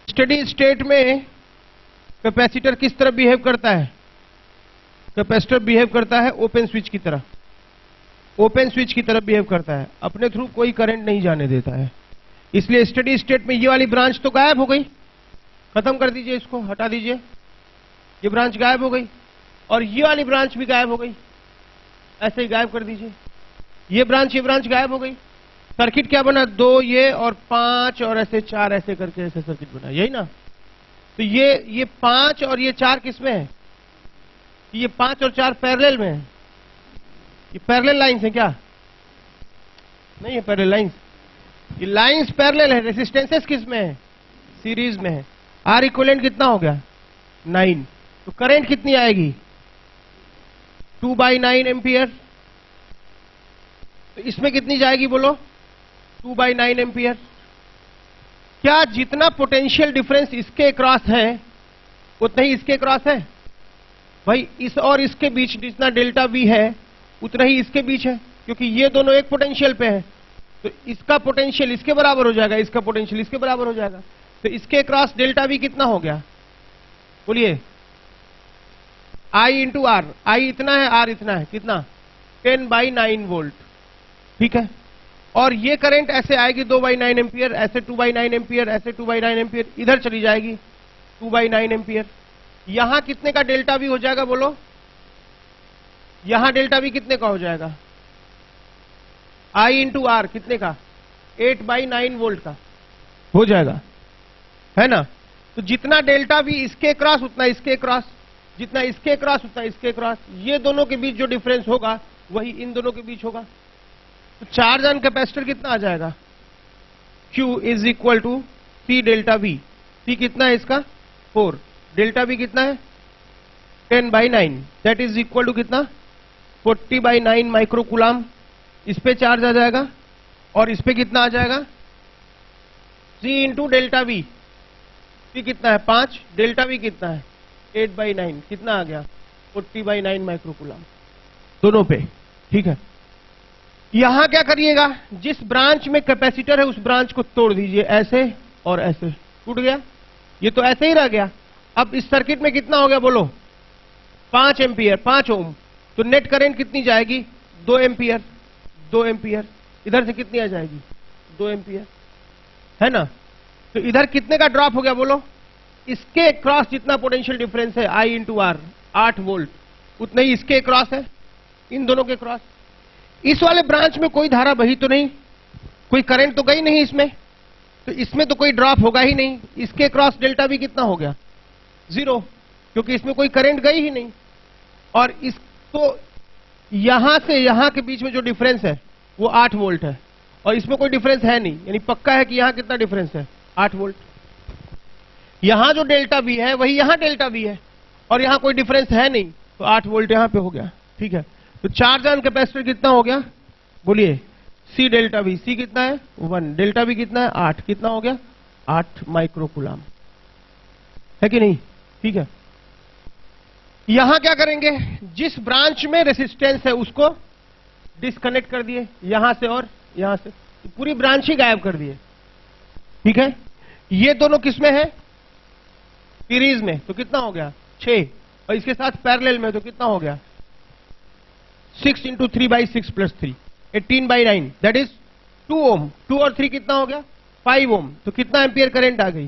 Steady state में capacitor किस तरह बिहेव करता है? कैपेसिटर बिहेव करता है ओपन स्विच की तरह, ओपन स्विच की तरह बिहेव करता है, अपने थ्रू कोई करंट नहीं जाने देता है। इसलिए स्टेडी स्टेट में ये वाली ब्रांच तो गायब हो गई, खत्म कर दीजिए, इसको हटा दीजिए, ये ब्रांच गायब हो गई, और ये वाली ब्रांच भी गायब हो गई, ऐसे ही गायब कर दीजिए, ये ब्रांच गायब हो गई। सर्किट क्या बना? 2 ये और 5 और ऐसे 4 ऐसे करके ऐसे सर्किट बना, यही ना? तो ये 5 और ये 4 किस में है? ये 5 और 4 पैरेलल में है। ये पैरेलल लाइंस है क्या? नहीं है पैरेलल लाइंस, ये लाइंस पैरेलल है। रेसिस्टेंसेस किस में है? सीरीज में है। आर इक्विवेलेंट कितना हो गया? 9। तो करंट कितनी आएगी? 2/9 एम्पियर। तो इसमें कितनी जाएगी बोलो? 2/9 एम्पियर। क्या जितना पोटेंशियल डिफरेंस इसके क्रॉस है उतना ही इसके क्रॉस है? भाई इस और इसके बीच जितना डेल्टा वी है उतना ही इसके बीच है, क्योंकि ये दोनों एक पोटेंशियल पे है। तो इसका पोटेंशियल इसके बराबर हो जाएगा, इसका पोटेंशियल इसके बराबर हो जाएगा। तो इसके क्रॉस डेल्टा वी कितना हो गया? बोलिए। आई इंटू आर, आई इतना है, आर इतना है, कितना? 10/9 वोल्ट, ठीक है। और ये करंट ऐसे आएगी 2/9 एम्पियर, ऐसे 2/9 एम्पियर, ऐसे 2/9 एम्पियर, इधर चली जाएगी 2/9 एम्पियर। यहां कितने का डेल्टा वी हो जाएगा बोलो? यहां डेल्टा वी कितने का हो जाएगा? आई इंटू आर कितने का? 8/9 वोल्ट का हो जाएगा, है ना? तो जितना डेल्टा वी इसके क्रॉस उतना इसके क्रॉस, जितना इसके क्रॉस उतना इसके क्रॉस, ये दोनों के बीच जो डिफरेंस होगा वही इन दोनों के बीच होगा। तो चार्ज ऑन कैपेसिटर कितना आ जाएगा? Q is equal to C delta V। C कितना है इसका? 4। डेल्टा V कितना है? 10/9, दैट इज इक्वल टू कितना? 40/9 माइक्रो कूलम। इस पे चार्ज आ जाएगा और इस पे कितना आ जाएगा? C into delta V। C कितना है? 5। डेल्टा V कितना है? 8/9। कितना आ गया? 40/9 माइक्रो कूलम दोनों पे, ठीक है। यहां क्या करिएगा? जिस ब्रांच में कैपेसिटर है उस ब्रांच को तोड़ दीजिए, ऐसे और ऐसे, टूट गया। ये तो ऐसे ही रह गया। अब इस सर्किट में कितना हो गया बोलो? 5 एम्पियर, 5 ओम। तो नेट करंट कितनी जाएगी? 2 एम्पियर, 2 एम्पियर। इधर से कितनी आ जाएगी? 2 एम्पियर, है ना? तो इधर कितने का ड्रॉप हो गया बोलो? इसके क्रॉस जितना पोटेंशियल डिफरेंस है आई इंटू आर, 8 वोल्ट, उतना ही इसके क्रॉस है, इन दोनों के क्रॉस। इस वाले ब्रांच में कोई धारा बही तो नहीं, कोई करंट तो गई नहीं इसमें, तो इसमें तो कोई ड्रॉप होगा ही नहीं। इसके क्रॉस डेल्टा भी कितना हो गया? 0, क्योंकि इसमें कोई करंट गई ही नहीं। और इस तो यहां से यहां के बीच में जो डिफरेंस है वो 8 वोल्ट है, और इसमें कोई डिफरेंस है नहीं, यानी पक्का है कि यहां कितना डिफरेंस है? 8 वोल्ट। यहां जो डेल्टा भी है वही यहां डेल्टा भी है, और यहां कोई डिफरेंस है नहीं, तो 8 वोल्ट यहां पे हो गया, ठीक है। तो चार्ज ऑन कैपेसिटर कितना हो गया? बोलिए। C delta V। C कितना है? 1। डेल्टा V कितना है? 8। कितना हो गया? 8 माइक्रो कूलम, है कि नहीं? ठीक है। यहां क्या करेंगे? जिस ब्रांच में रेसिस्टेंस है उसको डिस्कनेक्ट कर दिए, यहां से और यहां से, तो पूरी ब्रांच ही गायब कर दिए, ठीक है। ये दोनों किसमें है? सीरीज में, तो कितना हो गया? 6। और इसके साथ पैरेलल में, तो कितना हो गया? 6 इंटू 3/6 प्लस 3, 18/9, दैट इज 2 ओम। 2 और 3 कितना हो गया? 5 ओम। तो कितना एम्पियर करंट आ गई?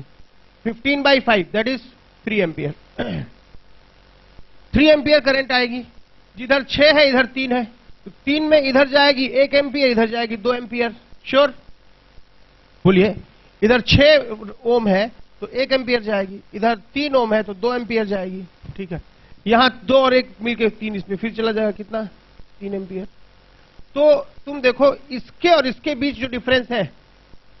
15/5, that is 3 ampere. 3 ampere current आएगी। जिधर 6 है इधर 3 है, तो 3 में इधर जाएगी 1 एम्पियर, इधर जाएगी 2 एम्पियर। श्योर? बोलिए। इधर 6 ओम है तो 1 एम्पियर जाएगी, इधर 3 ओम है तो 2 एम्पियर जाएगी, ठीक है। यहां 2 और 1 मिलकर 3, इसमें फिर चला जाएगा कितना? 3 एम्पियर। तो तुम देखो इसके और इसके बीच जो डिफरेंस है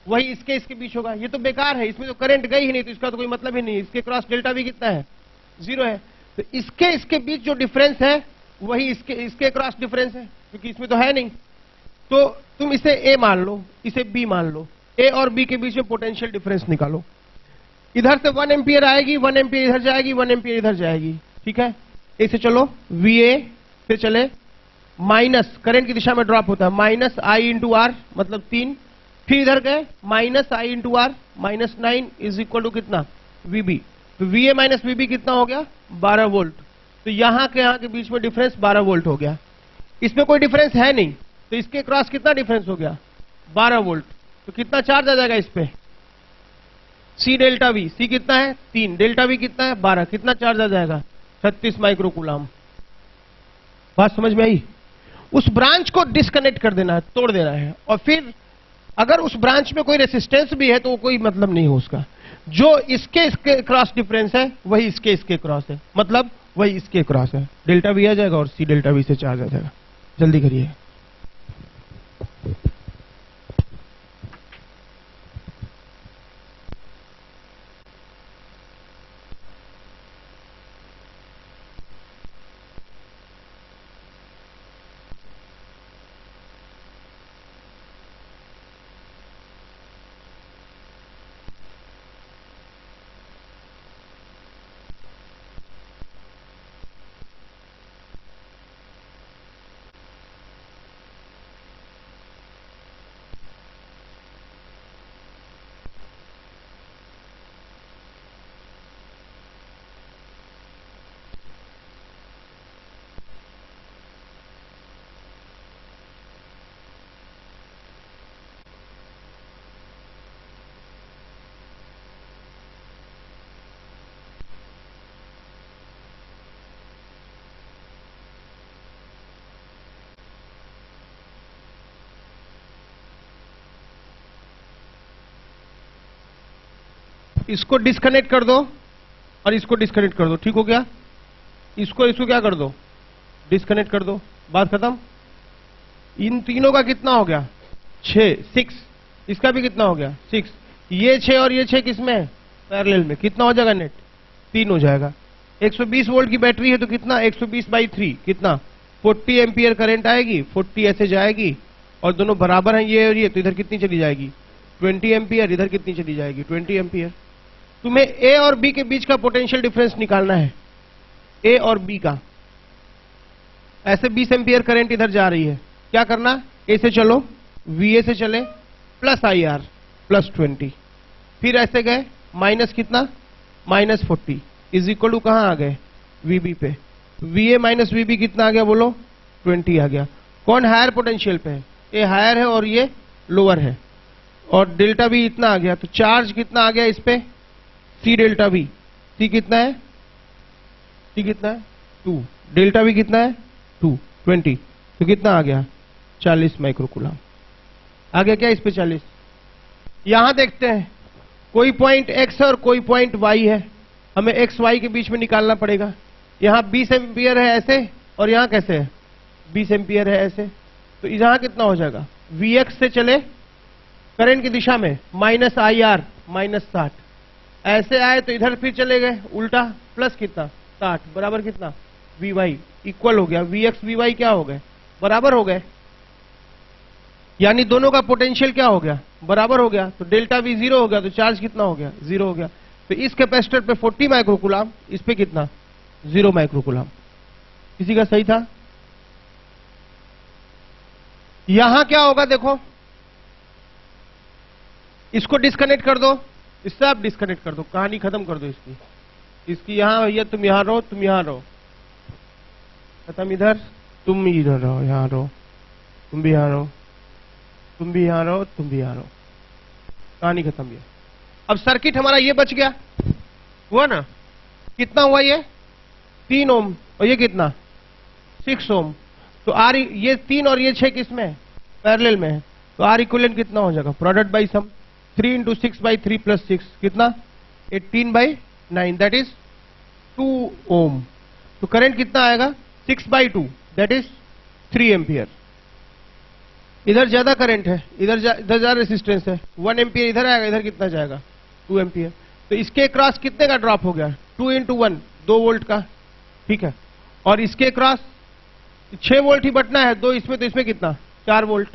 वही इसके बीच होगा। ये तो बेकार है, इसमें तो करंट गई ही नहीं, तो इसका तो कोई मतलब ही नहीं। इसके क्रॉस डेल्टा भी कितना है? 0 है। तो इसके बीच जो डिफरेंस है वही इसके क्रॉस डिफरेंस है, क्योंकि इसमें तो है नहीं। तो तुम इसे A मान लो, इसे B मान लो। A और B के बीच में पोटेंशियल डिफरेंस निकालो। इधर से 1 एम्पियर आएगी, 1 एम्पियर इधर जाएगी, 1 एम्पियर इधर जाएगी, ठीक है। ऐसे चलो, VA फिर चले माइनस, करंट की दिशा में ड्रॉप होता है, माइनस I इंटू आर, मतलब 3, फिर इधर गए minus I into R, -9 is equal to कितना, वीबी। तो वीए माइनस वीबी कितना हो गया, 12 वोल्ट। तो यहां के बीच में डिफरेंस 12 वोल्ट हो गया। इसमें कोई डिफरेंस है नहीं, तो इसके क्रॉस कितना डिफरेंस हो गया, 12 वोल्ट। तो कितना चार्ज आ जाएगा इस पे, सी डेल्टा वी। सी कितना है 3, डेल्टा वी कितना है 12, कितना चार्ज आ जाएगा 36 माइक्रोकूलम। बात समझ में आई? उस ब्रांच को डिस्कनेक्ट कर देना है, तोड़ देना है, और फिर अगर उस ब्रांच में कोई रेसिस्टेंस भी है तो कोई मतलब नहीं हो उसका। जो इसके क्रॉस डिफरेंस है वही इसके क्रॉस है, मतलब वही इसके क्रॉस है। डेल्टा वी आ जाएगा और सी डेल्टा वी से चार्ज आ जाएगा। जल्दी करिए। इसको डिस्कनेक्ट कर दो और इसको डिस्कनेक्ट कर दो, ठीक हो गया। इसको क्या कर दो, डिस्कनेक्ट कर दो, बात खत्म। इन तीनों का कितना हो गया 6, इसका भी कितना हो गया 6। ये 6 और ये 6 किसमें है, पैरेलल में। कितना हो जाएगा नेट, 3 हो जाएगा। 120 वोल्ट की बैटरी है तो कितना, 120/3 कितना, 40 एम्पियर करंट आएगी। 40 ऐसे जाएगी और दोनों बराबर हैं ये और ये, तो इधर कितनी चली जाएगी 20 एम्पियर, इधर कितनी चली जाएगी 20 एम्पियर। तुम्हें ए और बी के बीच का पोटेंशियल डिफरेंस निकालना है, ए और बी का। ऐसे 20 एम्पियर करंट इधर जा रही है, क्या करना, ए से चलो, वीए से चले, प्लस आई आर प्लस 20, फिर ऐसे गए माइनस कितना, -40 इज इक्वल टू कहां आ गए, वीबी पे। वीए माइनस वीबी कितना आ गया बोलो, 20 आ गया। कौन हायर पोटेंशियल पे है, ए हायर है और ये लोअर है, और डेल्टा वी इतना आ गया। तो चार्ज कितना आ गया इस पे, सी डेल्टा वी। सी कितना है, सी कितना है 2, डेल्टा वी कितना है 2, 20, तो कितना आ गया 40 माइक्रोकूलम आ गया। क्या इस पे 40। यहां देखते हैं कोई पॉइंट x है और कोई पॉइंट y है, हमें x y के बीच में निकालना पड़ेगा। यहां 20 एम्पियर है ऐसे, और यहां कैसे है 20 एम्पियर है ऐसे, तो यहां कितना हो जाएगा, vx से चले करंट की दिशा में -IR -60, ऐसे आए तो इधर फिर चले गए उल्टा, प्लस कितना 60 बराबर कितना vy, इक्वल हो गया vx vy, क्या हो गए बराबर हो गए, यानी दोनों का पोटेंशियल क्या हो गया बराबर हो गया। तो डेल्टा वी 0 हो गया, तो चार्ज कितना हो गया 0 हो गया। तो इस कैपेसिटर पे 40 माइक्रोकूलम, इस पे कितना 0 माइक्रोकूलम। किसी का सही था। यहां क्या होगा देखो, इसको डिस्कनेक्ट कर दो, इससे आप डिस्कनेक्ट कर दो, कहानी खत्म कर दो इसकी यहां भैया, तुम यहां रहो, तुम यहां रहो, खत्म। इधर तुम इधर रहो, यहां रहो, तुम भी यहां रहो, तुम भी यहां रहो, तुम भी यहां रहो, कहानी खत्म। ये अब सर्किट हमारा ये बच गया, हुआ ना, कितना हुआ ये 3 ओम, और ये कितना 6 ओम। तो आर, ये 3 और ये 6 किसमें है, पैरेलल में है, तो आर इक्विवेलेंट कितना हो जाएगा, प्रोडक्ट बाई सम, 3 × 6/3 + 6 कितना 18/9, दैट इज 2 ओम। तो करंट कितना आएगा 6/2, दैट इज 3 एम्पियर। इधर ज्यादा करंट है, इधर ज्यादा रेसिस्टेंस है, 1 एम्पियर इधर आएगा, इधर कितना जाएगा 2 एम्पियर। तो इसके क्रॉस कितने का ड्रॉप हो गया, 2 × 1 2 वोल्ट का, ठीक है। और इसके क्रॉस 6 वोल्ट ही बटना है, 2 इसमें, तो इसमें कितना 4 वोल्ट।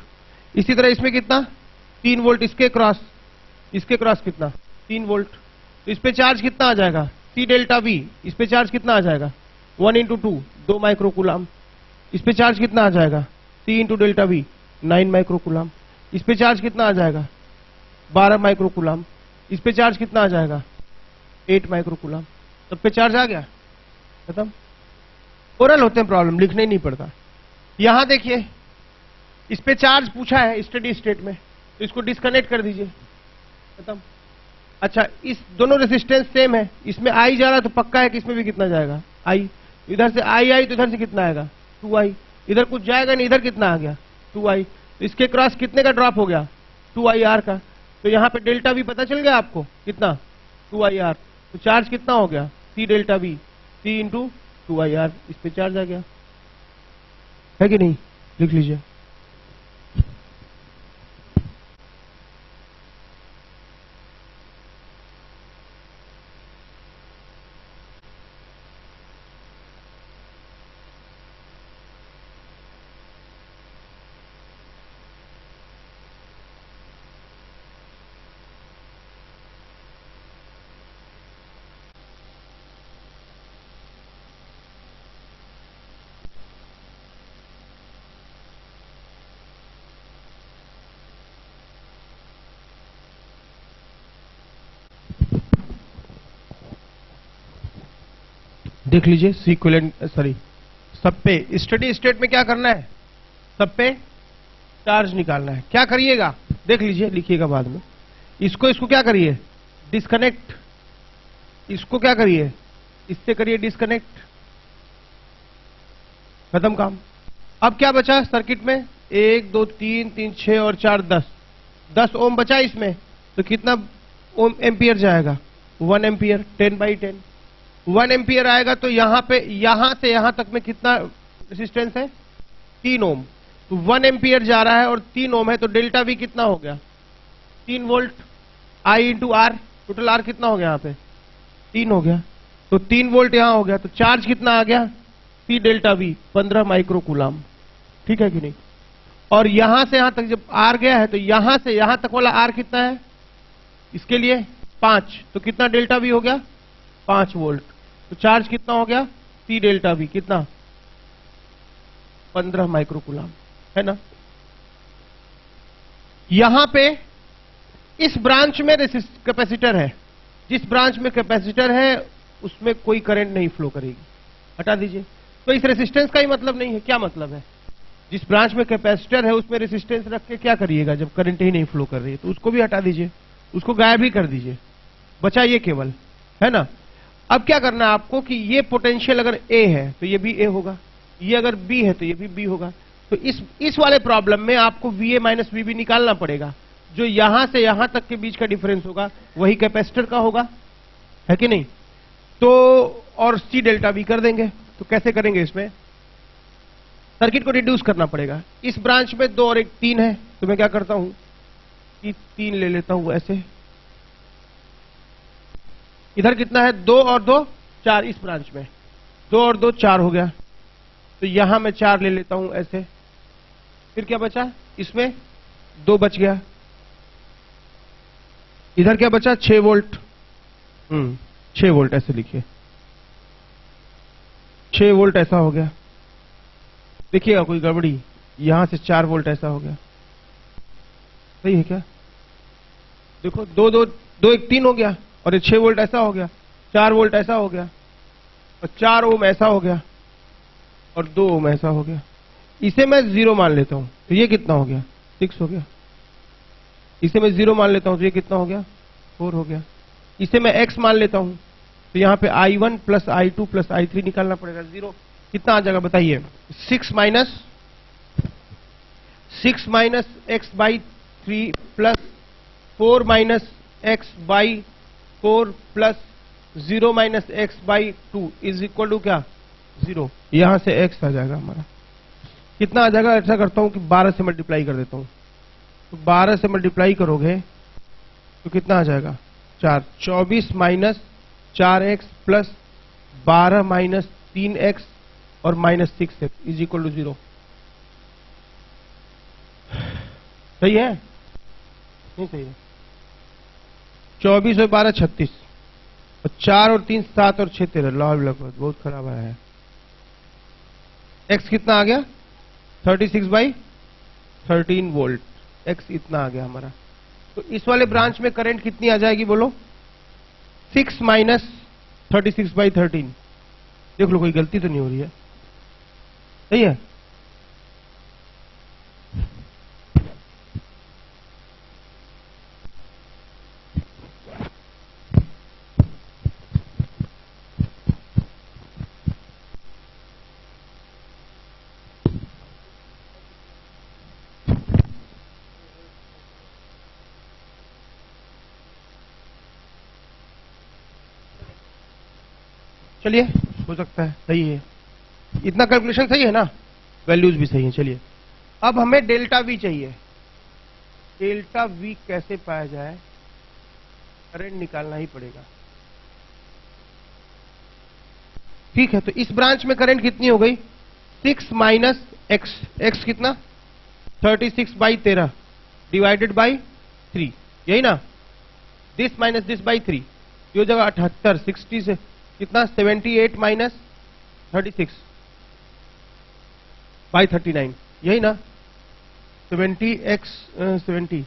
इसी तरह इसमें कितना 3 वोल्ट, इसके क्रॉस कितना 3 वोल्ट। तो इस पे चार्ज कितना आ जाएगा, सी डेल्टा वी, इस पे चार्ज कितना आ जाएगा 1 × 2 2 माइक्रोकूलम। इस पे चार्ज कितना आ जाएगा, सी × डेल्टा वी 9 माइक्रोकूलम। इस पे चार्ज कितना आ जाएगा 12 माइक्रोकूलम। इस पे चार्ज कितना आ जाएगा? 8 माइक्रोकूलम। सब पे चार्ज आ गया, खत्म। ओरल होते हैं प्रॉब्लम, लिखने ही नहीं पड़ता। यहां देखिए, इस पे चार्ज पूछा है स्टेडी स्टेट में, तो इसको डिस्कनेक्ट कर दीजिए, खत्म। अच्छा, इस दोनों रेसिस्टेंस सेम है, इसमें आई जा रहा है तो पक्का है कि इसमें भी कितना जाएगा? आई। इधर से आई तो इधर से कितना आएगा? 2i। इधर कुछ जाएगा नहीं, इधर कितना आ गया? 2i। तो इसके क्रॉस कितने का ड्रॉप हो गया? 2ir का। तो यहां पे डेल्टा भी पता चल गया आपको, कितना? 2ir। तो चार्ज कितना हो गया? C delta V, C into 2ir। इस पे चार्ज आ गया, है कि नहीं? लिख लीजिए। देख लीजिए, सीक्वेंट सॉरी, सब पे स्टेडी स्टेट में क्या करना है? सब पे चार्ज निकालना है। क्या करिएगा? देख लीजिए, लिखिएगा बाद में। इसको क्या करिए? डिस्कनेक्ट। इसको क्या करिए? इससे करिए डिस्कनेक्ट, खत्म काम। अब क्या बचा सर्किट में? 1 2 3 3 6 और 4 10 ओम बचा इसमें। तो कितना ओम एम्पियर जाएगा? 1 एम्पियर। 10/10 1 एम्पियर आएगा। तो यहां पे, यहां से यहां तक में कितना रेसिस्टेंस है? 3 ओम। तो 1 एम्पियर जा रहा है और 3 ओम है, तो डेल्टा वी कितना हो गया? 3 volt. I into R, total R कितना हो गया? यहाँ पे 3 हो गया, तो 3 वोल्ट यहां हो गया। तो चार्ज कितना आ गया? C डेल्टा वी 15 माइक्रोकूलम, ठीक है कि नहीं? और यहां से यहां तक जब आर गया है, तो यहां से यहां तक वाला आर कितना है? इसके लिए 5। तो कितना डेल्टा वी हो गया? 5 वोल्ट। तो चार्ज कितना हो गया? C डेल्टा वी कितना? 15 माइक्रोकूलम, है ना? यहां पे इस ब्रांच में कैपेसिटर है। जिस ब्रांच में कैपेसिटर है उसमें कोई करंट नहीं फ्लो करेगी, हटा दीजिए। तो इस रेसिस्टेंस का ही मतलब नहीं है। क्या मतलब है? जिस ब्रांच में कैपेसिटर है उसमें रेसिस्टेंस रख के क्या करिएगा जब करंट ही नहीं फ्लो कर रही है? तो उसको भी हटा दीजिए, उसको गायब ही कर दीजिए, बचा ये केवल, है ना? अब क्या करना है आपको कि ये पोटेंशियल अगर A है तो ये भी A होगा, ये अगर B है तो ये भी B होगा। तो इस वाले प्रॉब्लम में आपको VA माइनस VB निकालना पड़ेगा। जो यहां से यहां तक के बीच का डिफरेंस होगा वही कैपेसिटर का होगा, है कि नहीं? तो और C डेल्टा V कर देंगे। तो कैसे करेंगे? इसमें सर्किट को रिड्यूस करना पड़ेगा। इस ब्रांच में 2 और 1 3 है, तो मैं क्या करता हूं कि 3 ले लेता हूं ऐसे। इधर कितना है? 2 और 2 4। इस ब्रांच में 2 और 2 4 हो गया। तो यहां मैं 4 ले लेता हूं ऐसे। फिर क्या बचा? इसमें 2 बच गया। इधर क्या बचा? 6 वोल्ट। 6 वोल्ट ऐसे लिखिए, 6 वोल्ट ऐसा हो गया। देखिएगा कोई गड़बड़ी, यहां से 4 वोल्ट ऐसा हो गया, सही है क्या? देखो 2 2 2 1 3 हो गया, और ये 6 वोल्ट ऐसा हो गया, 4 वोल्ट ऐसा हो गया, और 4 ओम ऐसा हो गया, और 2 ओम ऐसा हो गया। इसे मैं 0 मान लेता हूं, तो ये कितना हो गया? 6 हो गया। इसे मैं 0 मान लेता हूं, तो ये कितना हो गया? 4 हो गया। इसे मैं x मान लेता हूं, तो यहां पे I1 plus I2 plus I3 निकालना पड़ेगा। 0 कितना आ जाएगा बताइए? 6 minus x by 3 plus 4 minus x by 4 plus 0 minus x by 2 is equal to क्या? 0। यहां से x आ जाएगा हमारा। कितना आ जाएगा? ऐसा करता हूं कि 12 से मल्टीप्लाई कर देता हूं। तो 12 से मल्टीप्लाई करोगे तो कितना आ जाएगा? 4। 24 minus 4x plus 12 minus 3x और minus 6x is equal to 0। सही है? नहीं सही है। 24 और 12 36, और 4 और 3 7 और 6 13। लगभग बहुत खराब आया है। x कितना आ गया? 36/13 वोल्ट। x इतना आ गया हमारा। तो इस वाले ब्रांच में करंट कितनी आ जाएगी बोलो? 6 माइनस 36/13। देख लो कोई गलती तो नहीं हो रही है, सही है? चलिए, हो सकता है सही है, इतना कैलकुलेशन सही है ना, वैल्यूज भी सही है। चलिए, अब हमें डेल्टा वी चाहिए। डेल्टा वी कैसे पाया जाए? करंट निकालना ही पड़ेगा। ठीक है, तो इस ब्रांच में करंट कितनी हो गई? 6 माइनस एक्स। एक्स कितना? 36/13 डिवाइडेड बाई 3, यही ना? दिस माइनस दिस बाई 3, ये हो जाएगा 78। 60 से कितना? 78 माइनस 36/39, यही ना? 70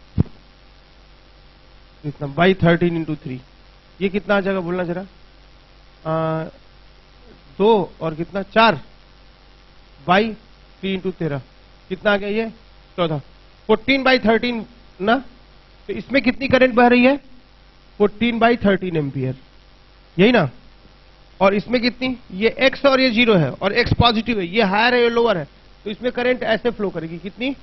कितना बाई 13 इंटू 3, ये कितना आ जाएगा बोलना जरा? 2 और कितना 4 बाई 3 इंटू 13, कितना आ गया ये? 14। 14/13 ना? तो इसमें कितनी करंट बह रही है? 14/13 एम्पियर, यही ना? और इसमें कितनी? ये x और ये 0 है और x पॉजिटिव है, ये हायर है ये लोअर है, तो इसमें करंट ऐसे फ्लो करेगी। कितनी?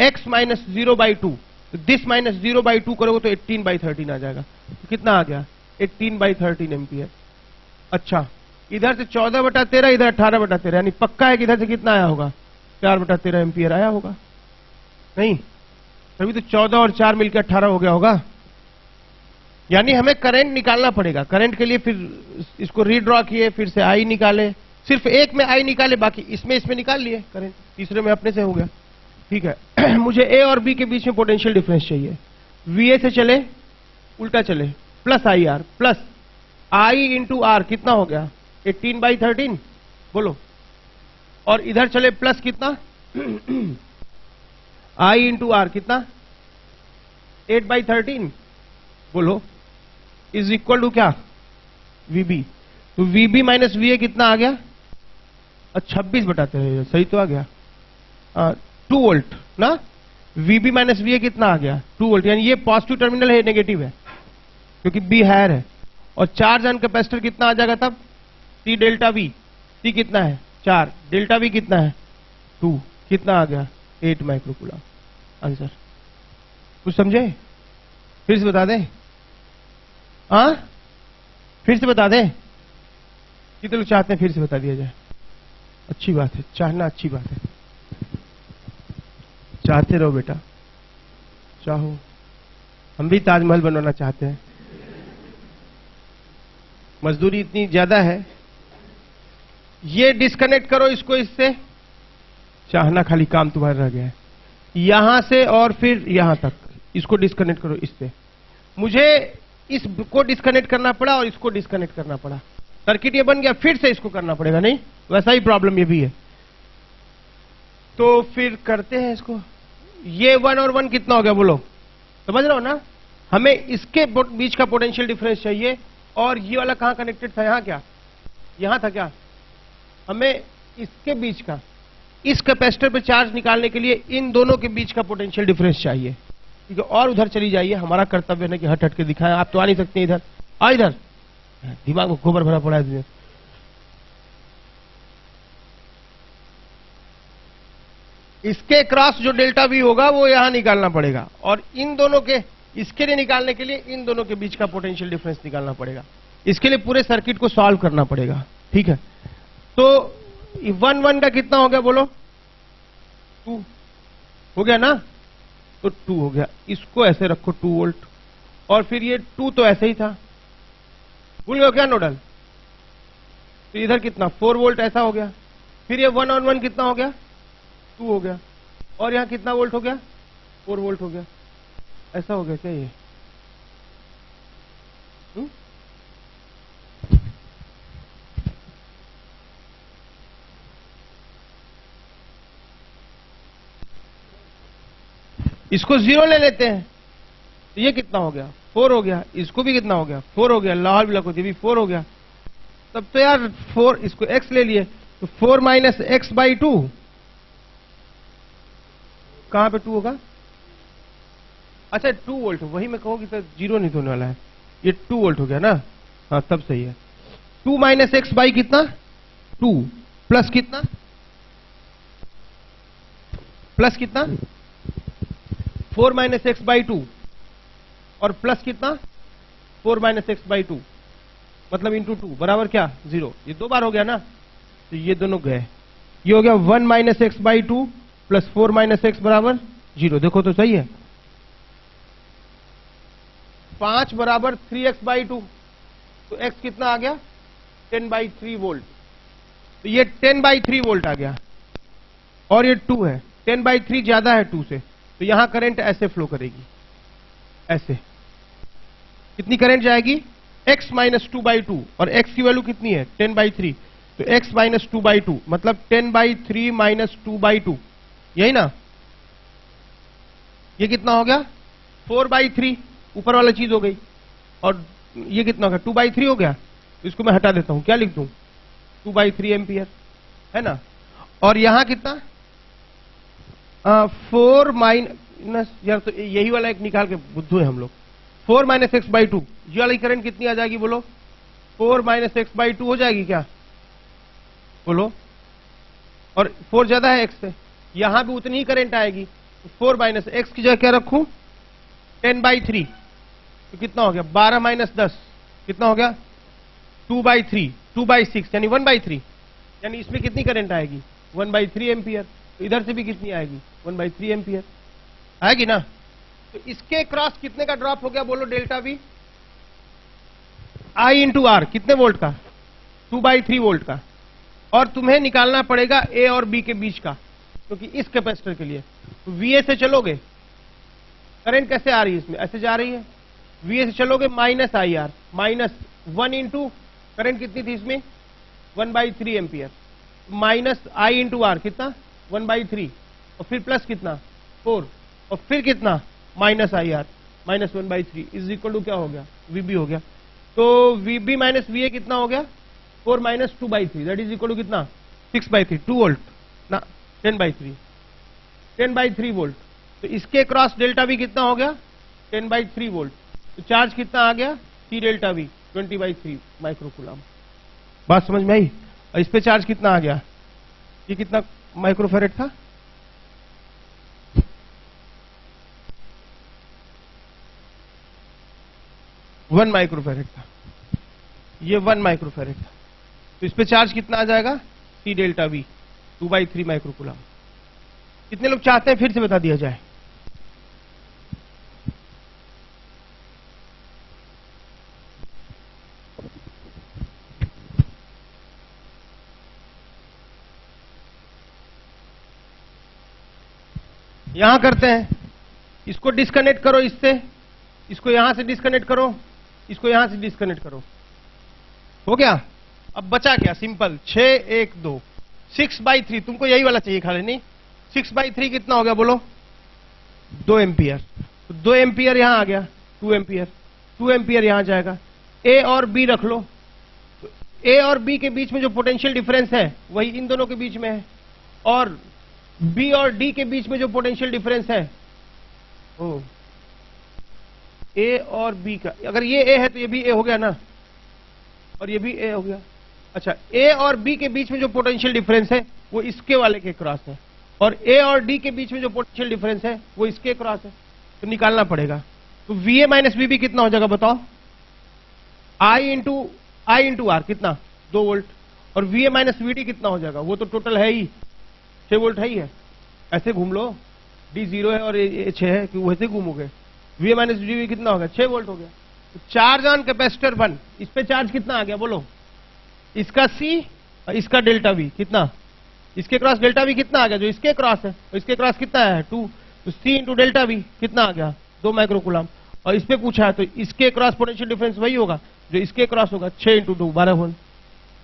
x minus 0/2। तो दिस माइनस 0/2 करोगे तो 18/13 आ जाएगा। तो कितना आ गया? 18/13 एम्पियर। अच्छा, इधर से 14/13, इधर 18/13, यानी पक्का है कि इधर से कितना आया होगा? 4/13 एम्पियर आया होगा। नहीं, तभी तो 14 और 4 मिलकर 18 हो गया होगा। यानी हमें करंट निकालना पड़ेगा। करंट के लिए फिर इसको रीड्रॉ किए, फिर से आई निकाले, सिर्फ एक में आई निकाले, बाकी इसमें निकाल लिए करंट, तीसरे में अपने से हो गया। ठीक है। मुझे ए और बी के बीच में पोटेंशियल डिफरेंस चाहिए। वीए से चले, उल्टा चले, plus I R, plus I into R, कितना हो गया? 18/13 बोलो। और इधर चले प्लस कितना? आई इंटू आर कितना? 8/13 बोलो, इज इक्वल टू क्या? वीबी। तो वीबी माइनस वीए कितना आ गया? 26/13, सही तो आ गया। 2 वोल्ट ना? वीबी माइनस वीए कितना आ गया? 2 वोल्ट, यानी ये पॉजिटिव टर्मिनल है, नेगेटिव है, क्योंकि बी हायर है। और चार्ज ऑन कैपेसिटर कितना आ जाएगा तब? सी डेल्टा वी। सी कितना है? 4, डेल्टा वी कितना है? 2, कितना आ गया? 8 माइक्रोकूलम। आंसर कुछ समझे? फिर से बता दें? हाँ, फिर से बता दें? कितने लोग चाहते हैं फिर से बता दिया जाए? अच्छी बात है, चाहना अच्छी बात है, चाहते रहो बेटा, चाहो। हम भी ताजमहल बनवाना चाहते हैं, मजदूरी इतनी ज्यादा है। ये डिस्कनेक्ट करो इसको इससे, चाहना खाली काम तुम्हारा रह गया है। यहां से और फिर यहां तक इसको डिस्कनेक्ट करो इससे। मुझे इसको डिस्कनेक्ट करना पड़ा और इसको डिस्कनेक्ट करना पड़ा, सर्किट ये बन गया, फिर से इसको करना पड़ेगा। नहीं, वैसा ही प्रॉब्लम ये भी है। तो फिर करते हैं इसको। ये 1 और 1 कितना हो गया बोलो? समझ रहे हो ना? हमें इसके बीच का पोटेंशियल डिफरेंस चाहिए। और ये वाला कहां कनेक्टेड था? यहां क्या? यहां था क्या? हमें इसके बीच का, इस कैपेसिटर पे चार्ज निकालने के लिए इन दोनों के बीच का पोटेंशियल डिफरेंस चाहिए। ठीक है, और उधर चली जाइए, हमारा कर्तव्य है कि हट हट के दिखाएं। आप तो आ नहीं सकते इधर, आ इधर, दिमाग में गोबर भरा पड़ा है। इसके क्रॉस जो डेल्टा वी होगा वो यहां निकालना पड़ेगा, और इन दोनों के, इसके लिए निकालने के लिए इन दोनों के बीच का पोटेंशियल डिफरेंस निकालना पड़ेगा। इसके लिए पूरे सर्किट को सॉल्व करना पड़ेगा। ठीक है, तो 1 का कितना हो गया बोलो? 2 हो गया ना? तो 2 हो गया। इसको ऐसे रखो 2 वोल्ट, और फिर ये 2 तो ऐसे ही था, भूल गए क्या नोडल? तो इधर कितना? 4 वोल्ट ऐसा हो गया। फिर ये 1 और 1 कितना हो गया? 2 हो गया। और यहां कितना वोल्ट हो गया? 4 वोल्ट हो गया। ऐसा हो गया क्या ये? इसको 0 ले लेते हैं, तो ये कितना हो गया 4 हो गया, इसको भी कितना हो गया 4 हो गया, लाहौल भी लखो भी 4 हो गया। तब तो यार 4 इसको x ले लिए तो 4 माइनस एक्स बाई 2 कहां पे 2 होगा? अच्छा 2 वोल्ट, वही मैं कहूँ कि सर 0 नहीं होने वाला है, ये 2 वोल्ट हो गया ना। हाँ तब सही है। 2 माइनस एक्स बाई कितना 2 प्लस कितना प्लस कितना 4 माइनस एक्स बाई 2 और प्लस कितना 4 माइनस एक्स बाई 2 मतलब इंटू 2 बराबर क्या 0। ये 2 बार हो गया ना, तो ये दोनों गए। ये हो गया 1 minus x by 2 plus 4 minus x बराबर 0। देखो तो सही है। 5 बराबर 3x बाई 2 तो x कितना आ गया 10/3 वोल्ट। तो ये 10/3 वोल्ट आ गया और ये 2 है, 10/3 ज्यादा है 2 से, तो यहां करंट ऐसे फ्लो करेगी, ऐसे। कितनी करंट जाएगी x माइनस 2/2 और x की वैल्यू कितनी है 10/3, तो x माइनस 2/2 मतलब 10/3 माइनस 2/2, यही ना। ये कितना हो गया 4/3, ऊपर वाला चीज हो गई, और ये कितना हो गया 2/3 हो गया। तो इसको मैं हटा देता हूं, क्या लिख दूं 2/3 एम्पियर, है ना। और यहां कितना 4 माइनस, यार तो यही वाला एक निकाल के बुद्धू है हम लोग। 4 माइनस एक्स बाई 2, ये वाली करंट कितनी आ जाएगी बोलो 4 माइनस एक्स बाई 2 हो जाएगी क्या बोलो। और 4 ज्यादा है x से, यहां भी उतनी ही करंट आएगी। तो 4 माइनस एक्स की जगह क्या रखूं 10/3, तो कितना हो गया 12 माइनस 10 कितना हो गया 2/3, 2/6 यानी 1/3, यानी इसमें कितनी करंट आएगी 1/3 एम्पियर। तो इधर से भी कितनी आएगी 1/3 एम्पियर आएगी ना। तो इसके क्रॉस कितने का ड्रॉप हो गया बोलो delta V I into R, कितने वोल्ट का 2/3 वोल्ट का। और तुम्हें निकालना पड़ेगा ए और बी के बीच का, क्योंकि इस कैपेसिटर के लिए तो VA से चलोगे, करंट कैसे आ रही है इसमें ऐसे जा रही है, VA से चलोगे minus IR, minus 1 into current कितनी थी इसमें 1/3 ampere, minus I into R कितना 1/3 और फिर प्लस कितना 4 और फिर कितना minus IR minus 1/3 is equal to क्या हो गया VB हो गया। तो VB माइनस VA कितना हो गया 4 minus 2/3 that is equal to कितना 6/3, 2 वोल्ट ना 10/3 वोल्ट। तो इसके क्रॉस डेल्टा V कितना हो गया 10/3 वोल्ट। तो चार्ज कितना आ गया C डेल्टा V 20/3 माइक्रोकूलम। बात समझ में आई। और इस पे चार्ज कितना आ गया, ये कितना माइक्रोफेरेड था 1 माइक्रोफेरेड था, ये 1 माइक्रोफेरेड था। तो इस पे चार्ज कितना आ जाएगा C डेल्टा V 2/3 माइक्रोकूलम। कितने लोग चाहते हैं फिर से बता दिया जाए। यहां करते हैं, इसको डिस्कनेक्ट करो इससे, इसको यहां से डिस्कनेक्ट करो, इसको यहां से डिस्कनेक्ट करो, हो गया। अब बचा क्या सिंपल 6 1 2 6/3, तुमको यही वाला चाहिए खाली नहीं। 6/3 कितना हो गया बोलो 2 एम्पियर। तो 2 एम्पियर यहां आ गया 2 एम्पियर, 2 एम्पियर यहां जाएगा। ए और बी रख लो, तो ए और बी के बीच में जो पोटेंशियल डिफरेंस है वही इन दोनों के बीच में है, और बी और डी के बीच में जो पोटेंशियल डिफरेंस है ओ ए और बी का, अगर ये ए है तो ये भी ए हो गया ना, और ये भी ए हो गया। अच्छा ए और बी के बीच में जो पोटेंशियल डिफरेंस है वो इसके वाले के क्रॉस है, और ए और डी के बीच में जो पोटेंशियल डिफरेंस है वो इसके क्रॉस है, तो निकालना पड़ेगा। तो VA माइनस VB कितना हो जाएगा बताओ I इंटू आर कितना 2 वोल्ट, और VA माइनस VD कितना हो जाएगा, वो तो टोटल है ही 6 वोल्ट है ही है। ऐसे घूम लो D 0 है और ये 6 है कि वैसे घूमोगे। VA माइनस VB कितना हो गया 6 वोल्ट हो गया। तो चार्ज ऑन कैपेसिटर 1, इस पे चार्ज कितना आ गया बोलो, इसका C और इसका डेल्टा V कितना, इसके क्रॉस डेल्टा V कितना आ गया जो इसके क्रॉस है, और इसके क्रॉस कितना है 2, तो C इंटू डेल्टा V कितना आ गया 2 माइक्रोकूलम। और इस पे पूछा है तो इसके क्रॉस पोटेंशियल डिफरेंस वही होगा जो इसके क्रॉस होगा 6 इंटू 2 12 वोल्ट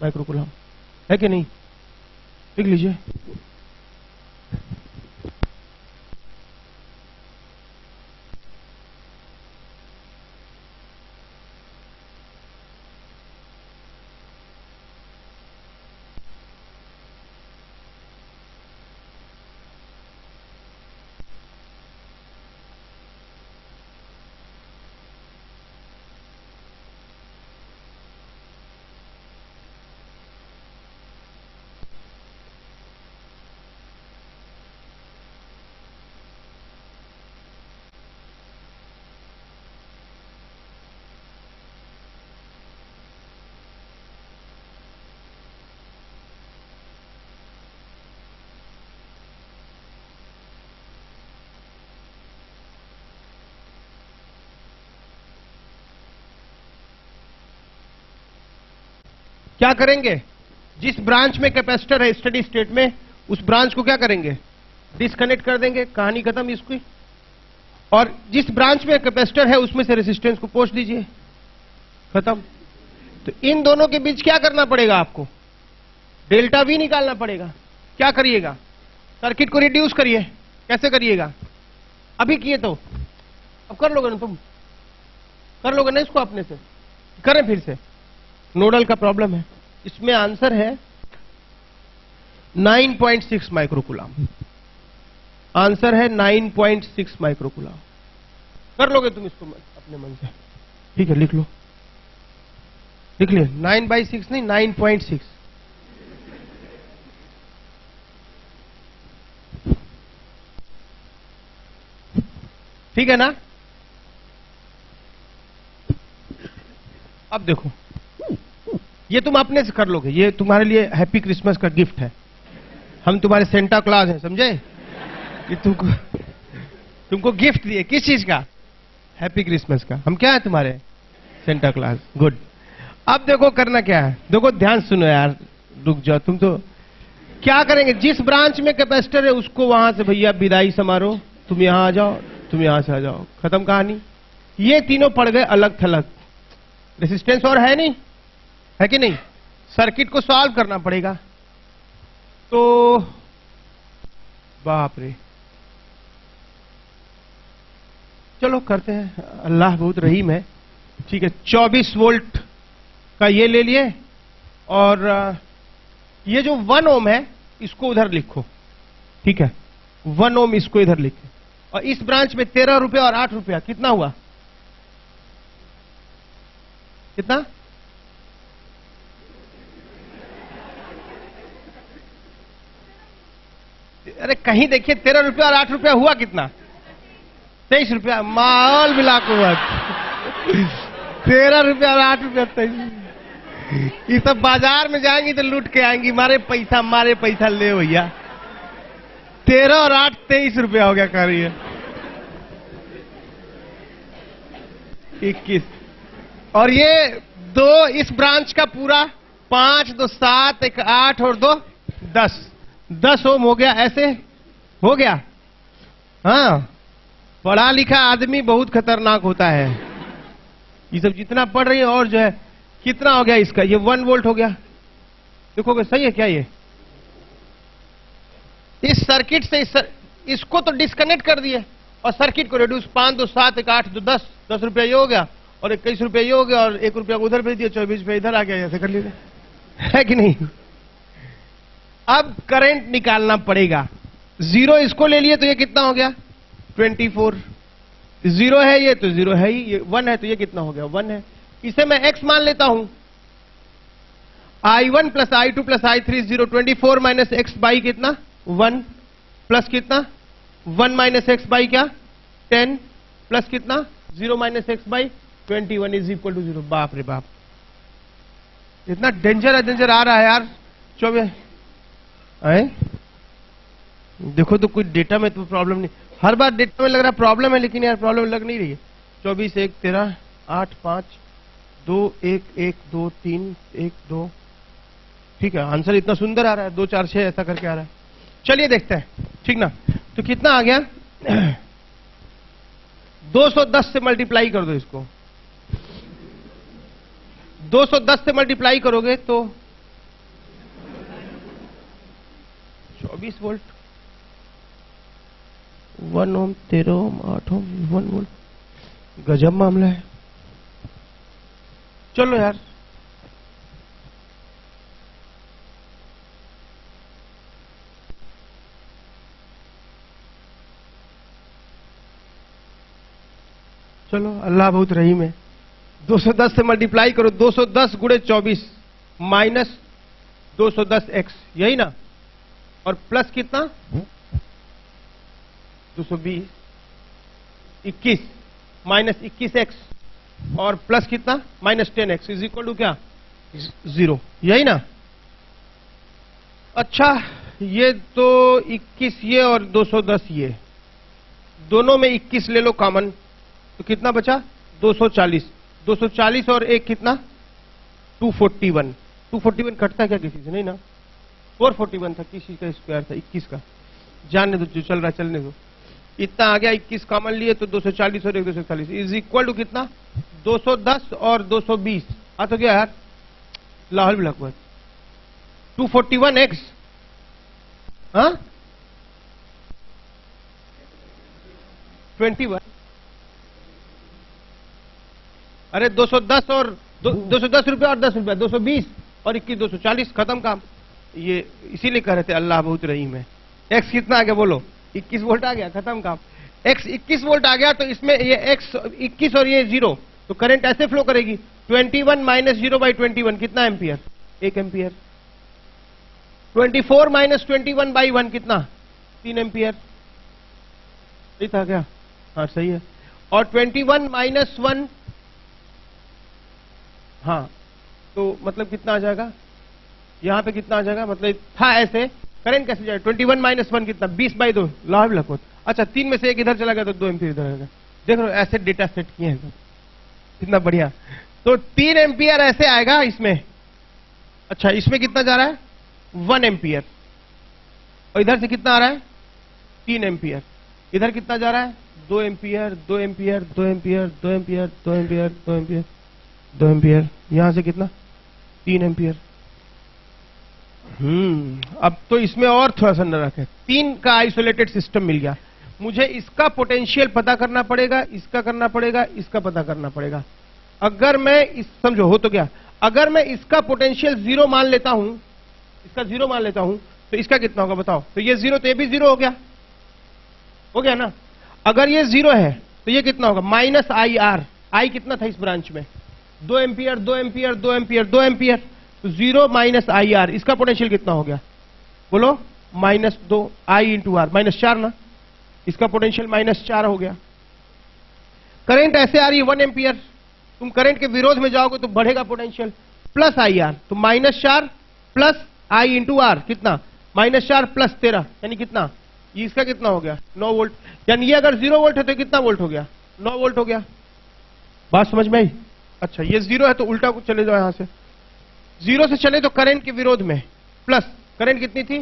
माइक्रोकूलम, है कि नहीं। लिख लीजिए। क्या करेंगे, जिस ब्रांच में कैपेसिटर है स्टेडी स्टेट में, उस ब्रांच को क्या करेंगे, डिस्कनेक्ट कर देंगे, कहानी खत्म इसकी। और जिस ब्रांच में कैपेसिटर है उसमें से रेजिस्टेंस को पोंछ दीजिए, खत्म। तो इन दोनों के बीच क्या करना पड़ेगा आपको, डेल्टा वी निकालना पड़ेगा। क्या करिएगा, सर्किट को रिड्यूस करिए। कैसे करिएगा, अभी किए तो अब कर लोगे ना, तुम कर लोगे ना इसको अपने से, करें फिर से। नोडल का प्रॉब्लम है, इसमें आंसर है 9.6 माइक्रोकूलम। आंसर है 9.6 माइक्रोकूलम। कर लोगे तुम इसको अपने मन से, ठीक है, लिख लो, लिख लिया। 9/6 नहीं, 9.6। ठीक है ना। अब देखो, ये तुम अपने से कर लोगे, ये तुम्हारे लिए हैप्पी क्रिसमस का गिफ्ट है। हम तुम्हारे सेंटा क्लॉज हैं, समझे, कि तुमको गिफ्ट दिए। किस चीज का, हैप्पी क्रिसमस का। हम क्या है तुम्हारे, सेंटा क्लॉज। गुड। अब देखो करना क्या है, देखो ध्यान सुनो यार, रुक जाओ तुम तो। क्या करेंगे, जिस ब्रांच में कैपेसिटर है उसको वहां से भैया विदाई समारोह, तुम यहां आ जाओ, तुम यहां से आ जाओ, खत्म कहानी। ये तीनों पड़ गए अलग थलग, रेसिस्टेंस और है नहीं, है कि नहीं। सर्किट को सॉल्व करना पड़ेगा। तो बाप रे, चलो करते हैं, अल्लाह बहुत रहीम है। ठीक है, 24 वोल्ट का ये ले लिए, और ये जो 1 ओम है इसको उधर लिखो, ठीक है, 1 ओम इसको इधर लिखे। और इस ब्रांच में 13 रुपया और 8 रुपया, कितना हुआ, कितना, अरे कहीं देखिए, 13 रुपया और 8 रुपया हुआ कितना, 23 रुपया। माहौल मिला को मत 13 रुपया और 8 रुपया 23। ये सब बाजार में जाएंगी तो लूट के आएंगी, मारे पैसा ले भैया। 13 और 8 23 रुपया हो गया, कह रही है 21। और ये दो, इस ब्रांच का पूरा 5 2 7 1 8 और 2 10 ओम हो गया, ऐसे हो गया। हाँ, पढ़ा लिखा आदमी बहुत खतरनाक होता है। ये सब जितना पढ़ रही है, और जो है कितना हो गया इसका, ये 1 वोल्ट हो गया। देखोगे सही है क्या ये, इस सर्किट से इसको तो डिस्कनेक्ट कर दिए और सर्किट को रिड्यूस, 5 2 7 1 8 2 10 रुपया ये हो गया, और 21 रुपया ये हो गया, और 1 रुपया उधर भेज दिया, 24 रुपया इधर आ गया, ऐसे कर लीजिए, है कि नहीं। अब करंट निकालना पड़ेगा। 0 इसको ले लिए तो ये कितना हो गया, 24। 0 है ये तो 0 है ही, ये 1 है तो ये कितना हो गया, 1 है। इसे मैं x मान लेता हूं, I1 plus I2 plus I3 0, 24 minus x by कितना 1, प्लस कितना 1 माइनस एक्स बाई क्या 10, प्लस कितना 0 minus x by 21 is equal to 0। बाप रे बाप, इतना डेंजर आ रहा है यार। 24 आए, देखो तो कोई डेटा में तो प्रॉब्लम नहीं, हर बार डेटा में लग रहा प्रॉब्लम है, लेकिन यार प्रॉब्लम लग नहीं रही है। 24 1 13 8 5 2 1 1 2 3 1 2, ठीक है, आंसर इतना सुंदर आ रहा है, 2 4 6 ऐसा करके आ रहा है। चलिए देखते हैं, ठीक ना। तो कितना आ गया 210 से मल्टीप्लाई कर दो इसको, 210 से मल्टीप्लाई करोगे तो 24 वोल्ट, 1 ओम 13 ओम 8 ओम 1 वोल्ट। गजब मामला है। चलो यार, चलो अल्लाह बहुत रहीम है। 210 से मल्टीप्लाई करो, 210 गुणे 24 माइनस 210x, यही ना, और प्लस कितना 220, 21 माइनस 21x, और प्लस कितना minus 10x is equal to क्या 0, यही ना। अच्छा, ये तो 21 ये और 210 ये, दोनों में 21 ले लो कॉमन, तो कितना बचा 240, 240 और एक कितना 241, 241 कटता क्या किसी से? नहीं ना। 441 था, किसी का स्क्वायर था 21 का। जानने दो, जो चल रहा है चलने दो। इतना आ गया, 21 कॉमन लिए तो 240 और 240 इज इक्वल टू कितना? 210 और 220 आ तो गया यार। लाहौल भी लगभग 241x, हाँ 21। अरे 210 और 210 रुपया और 10 रुपया, 220 और 21 240, खत्म काम। ये इसीलिए कह रहे थे अल्लाह बहुत रहीम है। एक्स कितना आ गया बोलो? 21 वोल्ट आ गया, खत्म काम। एक्स 21 वोल्ट आ गया तो इसमें ये एक्स 21 और ये 0, तो करंट ऐसे फ्लो करेगी। 21 माइनस 0/21 कितना एम्पियर? 1 एम्पियर। 24 माइनस 21/1 कितना? 3 एम्पियर। सही था क्या? हाँ सही है। और 21 माइनस 1, हाँ तो मतलब कितना आ जाएगा? यहां पे कितना आ जाएगा? मतलब था ऐसे, करंट कैसे जाएगा? 21 माइनस 1 कितना? 20/2 लाभ लखोत। अच्छा 3 में से 1 इधर चला गया तो 2 एम्पियर इधर आएगा। देख लो ऐसे डेटा सेट किए हैं, कितना बढ़िया। तो 3 एम्पियर ऐसे आएगा इसमें। अच्छा इसमें कितना जा रहा है? 1 एम्पियर। और इधर से कितना आ रहा है? 3 एम्पियर। इधर कितना जा रहा है? 2 ampere 2 ampere 2 ampere 2 ampere 2 ampere 2 ampere 2 ampere. यहां से कितना? 3 एम्पियर। अब तो इसमें और थोड़ा सा न रखें। 3 का आइसोलेटेड सिस्टम मिल गया। मुझे इसका पोटेंशियल पता करना पड़ेगा, इसका करना पड़ेगा, इसका पता करना पड़ेगा। अगर मैं इस, समझो हो तो क्या, अगर मैं इसका पोटेंशियल 0 मान लेता हूं, इसका 0 मान लेता हूं, तो इसका कितना होगा बताओ? तो ये 0 तो ये भी 0 हो गया, हो गया ना। अगर ये 0 है तो ये कितना होगा? Minus IR। आई कितना था इस ब्रांच में? 2 एम्पियर 2 एम्पियर 2 एम्पियर 2 एम्पियर। तो 0 माइनस IR, इसका पोटेंशियल कितना हो गया बोलो? -2 I इंटू आर, -4 ना। इसका पोटेंशियल -4 हो गया। करंट ऐसे आ रही है 1 एम्पियर, तुम करंट के विरोध में जाओगे तो बढ़ेगा पोटेंशियल, प्लस IR। तो -4 प्लस I इंटू आर कितना? -4 प्लस 13 यानी कितना? ये इसका कितना हो गया? 9 वोल्ट। यानी ये अगर 0 वोल्ट है तो कितना वोल्ट हो गया? 9 वोल्ट हो गया। बात समझ में आई? अच्छा ये 0 है तो उल्टा कुछ चले जाओ, यहां से 0 से चले तो करंट के विरोध में प्लस, करंट कितनी थी?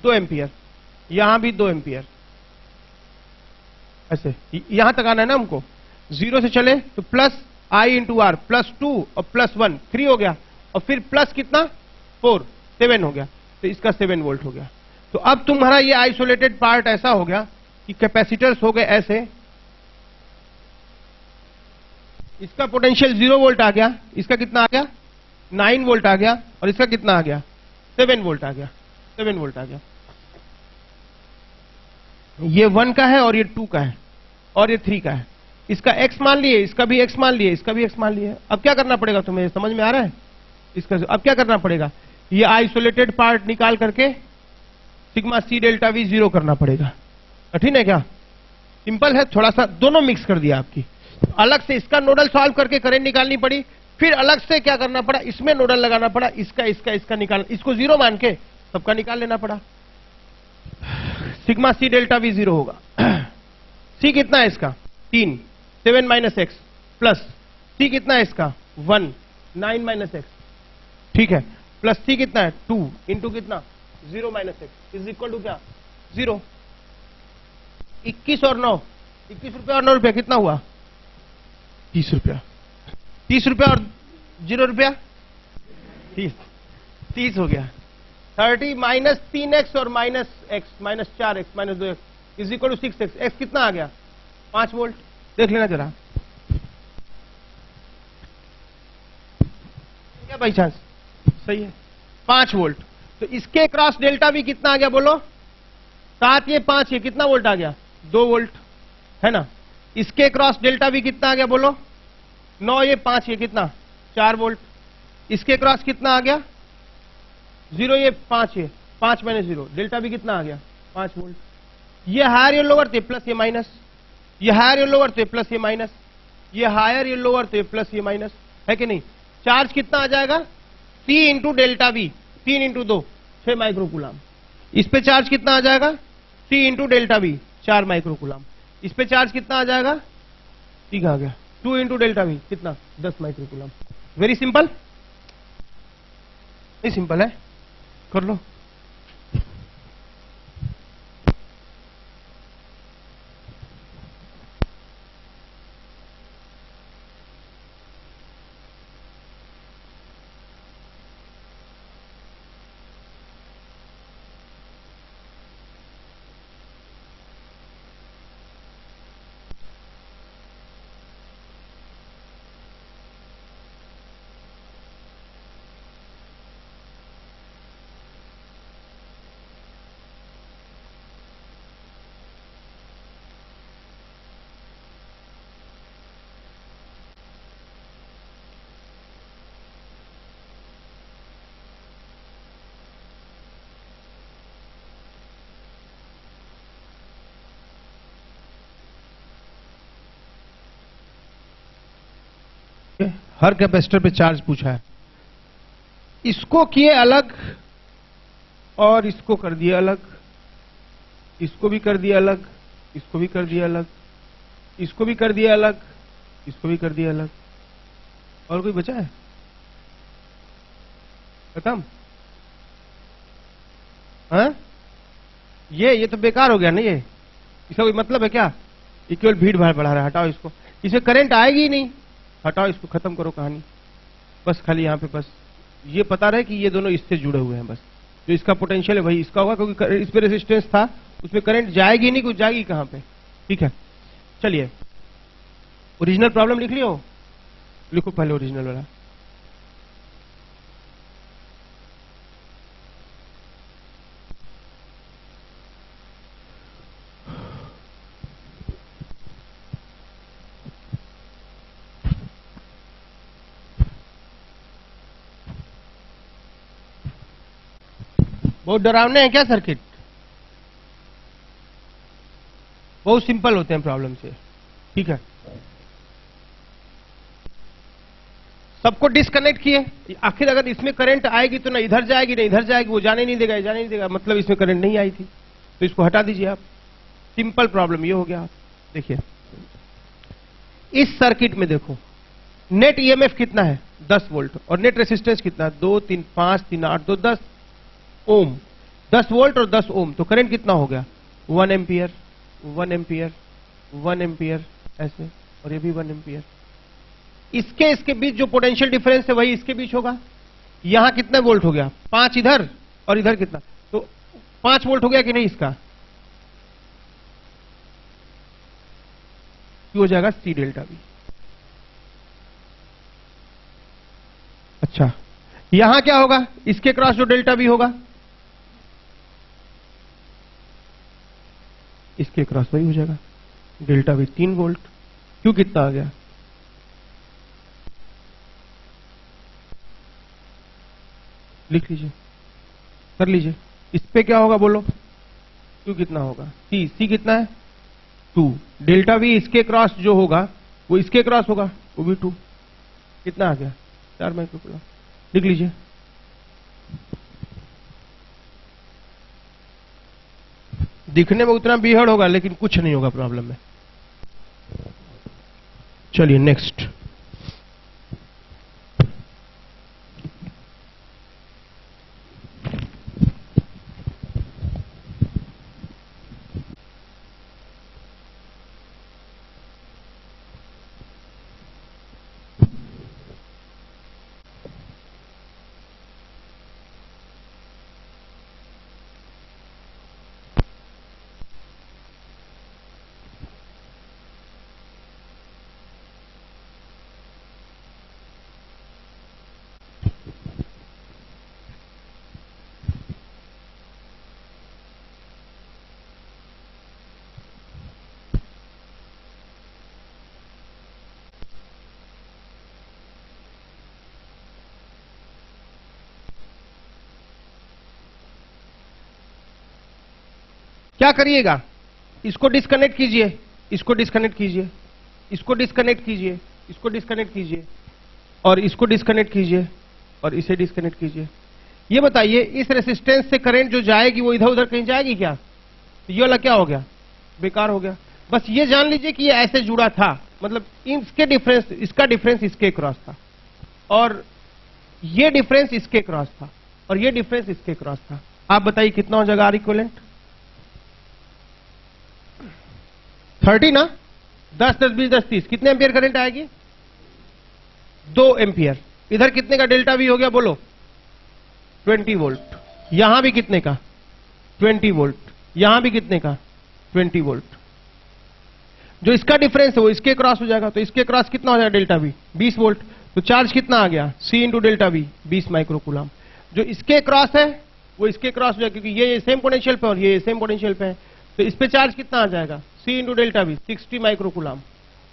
2 एम्पियर। यहां भी 2 एम्पियर। ऐसे यहां तक आना है ना हमको। 0 से चले तो प्लस I इंटू आर, +2 और +1 3 हो गया, और फिर प्लस कितना? 4 7 हो गया। तो इसका 7 वोल्ट हो गया। तो अब तुम्हारा ये आइसोलेटेड पार्ट ऐसा हो गया कि कैपेसिटर्स हो गए ऐसे, इसका पोटेंशियल 0 वोल्ट आ गया, इसका कितना आ गया? 9 वोल्ट आ गया, और इसका कितना आ गया? 7 वोल्ट आ गया। 7 वोल्ट आ गया। ये 1 का है और ये 2 का है और ये 3 का है। इसका x मान लिए, इसका भी x मान लिए, इसका भी x मान लिए। अब क्या करना पड़ेगा तुम्हें? समझ में आ रहा है? इसका अब क्या करना पड़ेगा? ये आइसोलेटेड पार्ट निकाल करके सिग्मा C डेल्टा V 0 करना पड़ेगा। कठिन है क्या? सिंपल है, थोड़ा सा दोनों मिक्स कर दिया आपकी। अलग से इसका नोडल सॉल्व करके करंट निकालनी पड़ी, फिर अलग से क्या करना पड़ा? इसमें नोडल लगाना पड़ा, इसका इसका इसका निकाल, इसको 0 मान के सबका निकाल लेना पड़ा। सिग्मा C डेल्टा V 0 होगा। C कितना है इसका? 3 7 माइनस x प्लस C कितना है इसका? 1 9 माइनस x, ठीक है, प्लस C कितना है? 2 इंटू कितना? 0 minus x is equal to क्या? 0। 21 और 9, 21 रुपया और 9 रुपया कितना हुआ? 30 रुपया। 30 रुपया और 0 रुपया 30 हो गया। 30 माइनस 3x और minus x minus 4x minus 2x is equal to 6x। x कितना आ गया? 5 वोल्ट। देख लेना जरा, क्या बाई चांस? सही है, 5 वोल्ट। तो इसके क्रॉस डेल्टा भी कितना आ गया बोलो? 7 ये 5 ये कितना वोल्ट आ गया? 2 वोल्ट है ना। इसके क्रॉस डेल्टा भी कितना आ गया बोलो? 9 ये 5 ये कितना? 4 वोल्ट। इसके क्रॉस कितना आ गया? 0 ये 5 ये 5 माइनस 0, डेल्टा भी कितना आ गया? 5 वोल्ट। ये हायर ये लोअर थे प्लस ये माइनस, ये हायर ये लोअर थे प्लस ये माइनस, ये हायर ये लोअर थे प्लस ये माइनस, है कि नहीं? चार्ज कितना आ जाएगा? C into delta V, 3 into 2 6 microcoulomb. इस पे चार्ज कितना आ जाएगा? C into delta V 4 microcoulomb. इस पे चार्ज कितना आ जाएगा? ठीक आ गया 2 इंटू डेल्टा V कितना? 10 माइक्रोकूलम। Very simple. नहीं सिंपल है, कर लो। हर कैपेसिटर पे चार्ज पूछा है, इसको किए अलग और इसको कर दिए अलग, इसको भी कर दिया अलग, इसको भी कर दिया अलग, इसको भी कर दिया अलग, इसको भी कर दिया अलग। और कोई बचा है? खत्म? हाँ, ये तो बेकार हो गया ना, ये इसका कोई मतलब है क्या? ये केवल भीड़ भाड़ बढ़ा रहा है, हटाओ इसको, इसे करंट आएगी ही नहीं, हटाओ इसको, खत्म करो कहानी। बस खाली यहां पे बस ये पता रहे कि ये दोनों इससे जुड़े हुए हैं, बस जो इसका पोटेंशियल है वही इसका होगा, क्योंकि इस पे रेजिस्टेंस था, उसमें करंट जाएगी नहीं, कुछ जाएगी कहां पे? ठीक है, चलिए ओरिजिनल प्रॉब्लम लिख लियो, लिखो पहले ओरिजिनल वाला। बहुत डरावने हैं क्या सर्किट? बहुत सिंपल होते हैं प्रॉब्लम से, ठीक है। सबको डिस्कनेक्ट किए, आखिर अगर इसमें करंट आएगी तो ना इधर जाएगी ना इधर जाएगी, वो जाने नहीं देगा, जाने नहीं देगा, मतलब इसमें करंट नहीं आई थी, तो इसको हटा दीजिए आप। सिंपल प्रॉब्लम ये हो गया। देखिए इस सर्किट में देखो, नेट ईएमएफ कितना है? 10 वोल्ट, और नेट रेसिस्टेंस कितना है? 2 3 5 3 8 2 10 ओम, 10 वोल्ट और 10 ओम, तो करंट कितना हो गया? 1 एम्पियर, 1 एम्पियर, 1 एम्पियर, ऐसे, और ये भी 1 एम्पियर। इसके बीच जो पोटेंशियल डिफरेंस है वही इसके बीच होगा। यहां कितना वोल्ट हो गया? 5 इधर, और इधर कितना? तो 5 वोल्ट हो गया कि नहीं? इसका हो जाएगा सी डेल्टा बी। अच्छा, यहां क्या होगा? इसके क्रॉस जो डेल्टा बी होगा, इसके क्रॉस वही हो जाएगा डेल्टा बी 3 वोल्ट। क्यों कितना आ गया? लिख लीजिए, कर लीजिए। इस पे क्या होगा बोलो? क्यों कितना होगा? सी कितना है? 2। डेल्टा वी इसके क्रॉस जो होगा वो इसके क्रॉस होगा, वो भी 2। कितना आ गया? 4 माइक्रोकूलम। लिख लीजिए। दिखने में उतना बीहड़ होगा लेकिन कुछ नहीं होगा प्रॉब्लम में। चलिए नेक्स्ट। क्या करिएगा? इसको डिस्कनेक्ट कीजिए, इसको डिस्कनेक्ट कीजिए, इसको डिस्कनेक्ट कीजिए, इसको डिस्कनेक्ट कीजिए, और इसको डिस्कनेक्ट कीजिए, और इसे डिस्कनेक्ट कीजिए। ये बताइए इस रेसिस्टेंस से करंट जो जाएगी वो इधर उधर कहीं जाएगी क्या? तो ये वाला क्या हो गया? बेकार हो गया। बस ये जान लीजिए कि ये ऐसे जुड़ा था, मतलब इसके डिफरेंस, इसका डिफरेंस इसके क्रॉस था, और ये डिफरेंस इसके क्रॉस था, और ये डिफरेंस इसके क्रॉस था। आप बताइए कितना हो जाएगा आर इक्विवेलेंट? 30 ना, 10 10 20 10 30, कितने एम्पियर करंट आएगी? 2 एम्पियर। इधर कितने का डेल्टा वी हो गया बोलो? 20 वोल्ट। यहां भी कितने का? 20 वोल्ट। यहां भी कितने का? 20 वोल्ट। जो इसका डिफरेंस है वो इसके क्रॉस हो जाएगा, तो इसके क्रॉस कितना हो जाएगा डेल्टा वी? 20 वोल्ट। तो चार्ज कितना आ गया? C into delta we, 20 microcoulomb. जो इसके क्रॉस है वो इसके क्रॉस हो जाएगा, क्योंकि ये सेम पोटेंशियल पे और ये सेम पोटेंशियल पे है, तो इस पे चार्ज कितना आ जाएगा? C into delta we, 60 microcoulomb.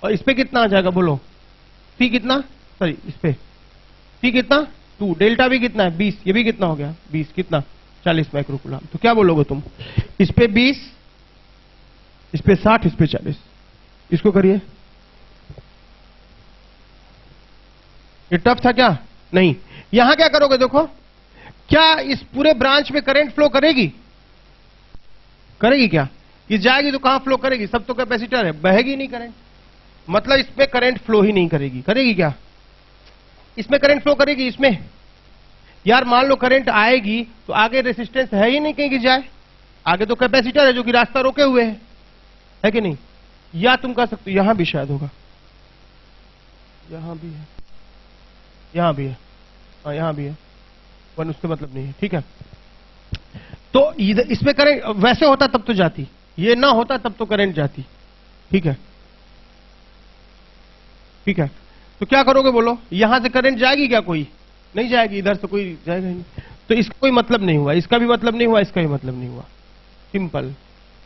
और इस पे कितना आ जाएगा बोलो? C कितना, सॉरी इस पे C कितना? 2। डेल्टा वी कितना है? 20। ये भी कितना हो गया? 20। कितना? 40 माइक्रोकूलम। तो क्या बोलोगे तुम? इस पे 20, इस पे 60, इस पे 40। इसको करिए। ये टफ था क्या? नहीं। यहां क्या करोगे देखो, क्या इस पूरे ब्रांच में करंट फ्लो करेगी? करेगी क्या? ये जाएगी तो कहां फ्लो करेगी? सब तो कैपेसिटर है, बहेगी नहीं करंट। मतलब इसमें करंट फ्लो ही नहीं करेगी। करेगी क्या? इसमें करंट फ्लो करेगी? इसमें यार मान लो करंट आएगी तो आगे रेसिस्टेंस है ही नहीं कहीं की जाए, आगे तो कैपेसिटर है जो कि रास्ता रोके हुए है कि नहीं? या तुम कह सकते हो यहां भी शायद होगा, यहां भी है, यहां भी है, हाँ यहां भी है, वन उससे मतलब नहीं है, ठीक है। तो इसमें करंट वैसे होता तब तो जाती, ये ना होता तब तो करंट जाती, ठीक है, ठीक है। तो क्या करोगे बोलो? यहां से करंट जाएगी क्या? कोई नहीं जाएगी, इधर से कोई जाएगा ही नहीं, तो इसका कोई मतलब नहीं हुआ, इसका भी मतलब नहीं हुआ, इसका भी मतलब नहीं हुआ। सिंपल,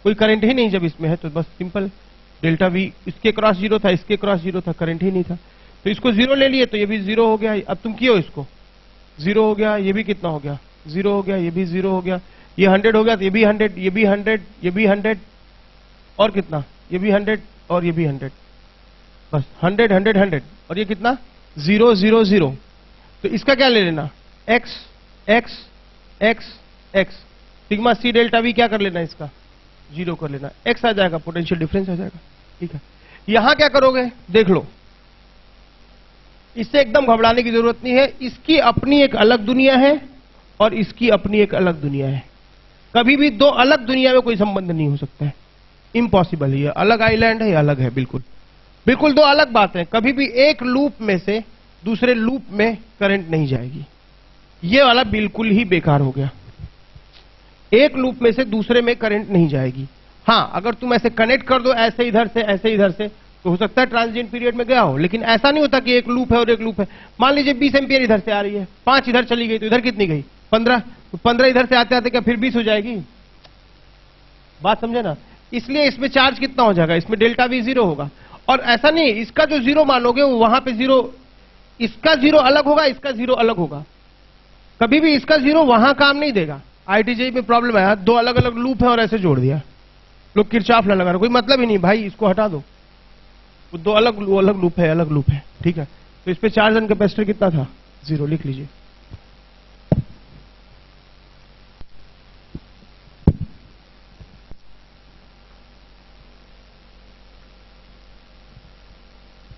कोई करंट ही नहीं जब इसमें है तो बस सिंपल। डेल्टा वी इसके क्रॉस जीरो था, इसके क्रॉस जीरो था, करंट ही नहीं था, तो इसको जीरो ले लिए तो ये भी जीरो हो गया। अब तुम कियो इसको, जीरो हो गया, ये भी कितना हो गया? जीरो हो गया, ये भी जीरो हो गया, ये 100 हो गया, तो ये भी 100, ये भी 100, ये भी 100, और कितना? ये भी 100 और ये भी 100, बस 100 100 100, और ये कितना? 0 0 0। तो इसका क्या ले लेना? x x x x, sigma C delta V क्या कर लेना? इसका 0 कर लेना, x आ जाएगा, पोटेंशियल डिफरेंस आ जाएगा, ठीक है। यहां क्या करोगे देख लो, इससे एकदम घबराने की जरूरत नहीं है, इसकी अपनी एक अलग दुनिया है और इसकी अपनी एक अलग दुनिया है। कभी भी दो अलग दुनिया में कोई संबंध नहीं हो सकता है, इम्पॉसिबल है। ये अलग आइलैंड है, ये अलग है, बिल्कुल बिल्कुल दो अलग बातें। कभी भी एक लूप में से दूसरे लूप में करंट नहीं जाएगी, ये वाला बिल्कुल ही बेकार हो गया। एक लूप में से दूसरे में करंट नहीं जाएगी। हां, अगर तुम ऐसे कनेक्ट कर दो, ऐसे इधर से ऐसे इधर से, तो हो सकता है ट्रांजिएंट पीरियड में गया हो, लेकिन ऐसा नहीं होता कि एक लूप है और एक लूप है। मान लीजिए 20 एम्पियर इधर से आ रही है, 5 इधर चली गई, तो इधर कितनी गई? 15। तो 15 इधर से आते आते क्या फिर 20 हो जाएगी? बात समझे ना? इसलिए इसमें चार्ज कितना हो जाएगा? इसमें डेल्टा वी 0 होगा। और ऐसा नहीं, इसका जो 0 मानोगे वो वहां पे 0, इसका 0 अलग होगा, इसका 0 अलग होगा। कभी भी इसका 0 वहां काम नहीं देगा। आईटीजे में प्रॉब्लम आया, दो अलग अलग लूप है और ऐसे जोड़ दिया, लोग किरचॉफ ना लगा रहे, कोई मतलब ही नहीं भाई, इसको हटा दो, वो दो अलग लूप है, अलग लूप है, ठीक है। तो इस पे चार्ज एंड कैपेसिटर कितना था? 0, लिख लीजिए।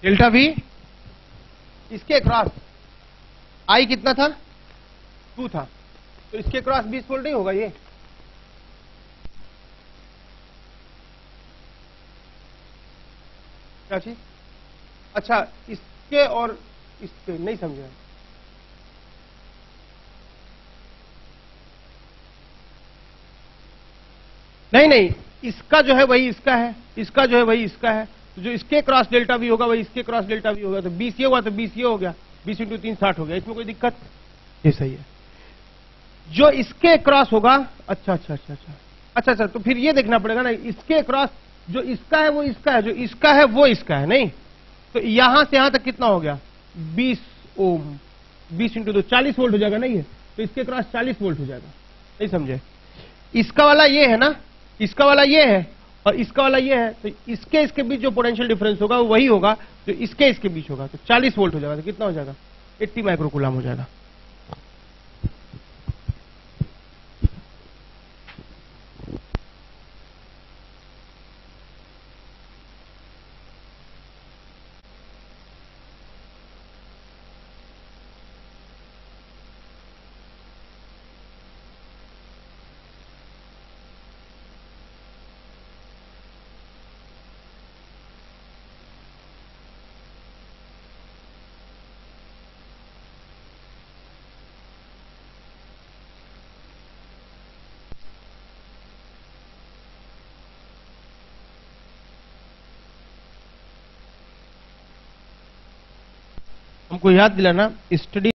डेल्टा वी इसके क्रॉस आई कितना था? 2 था, तो इसके क्रॉस 20 वोल्ट नहीं होगा ये? क्या चीज? अच्छा, इसके और इसके नहीं समझा। नहीं नहीं, इसका जो है वही इसका है, इसका जो है वही इसका है, तो जो इसके क्रॉस डेल्टा वी होगा वही इसके क्रॉस डेल्टा वी होगा। तो 20 ये हुआ तो 20 ये हो गया, 20 इंटू 3 60 हो गया, इसमें कोई दिक्कत? ये सही है। जो इसके क्रॉस होगा, अच्छा अच्छा अच्छा अच्छा अच्छा अच्छा, तो फिर ये देखना पड़ेगा ना, इसके क्रॉस जो इसका है वो इसका है, जो इसका है वो इसका है, नहीं? तो यहां से यहां तक कितना हो गया? 20 ओम, 20 इंटू 2 40 वोल्ट हो जाएगा, नहीं है? तो इसके क्रॉस 40 वोल्ट हो जाएगा, नहीं समझे? इसका वाला ये है ना, इसका वाला ये है और इसका वाला ये है, तो इसके बीच जो पोटेंशियल डिफरेंस होगा वो वही होगा जो इसके बीच होगा, तो 40 वोल्ट हो जाएगा। तो कितना हो जाएगा? 80 माइक्रोकूलम हो जाएगा। हमको याद दिलाना, स्टडी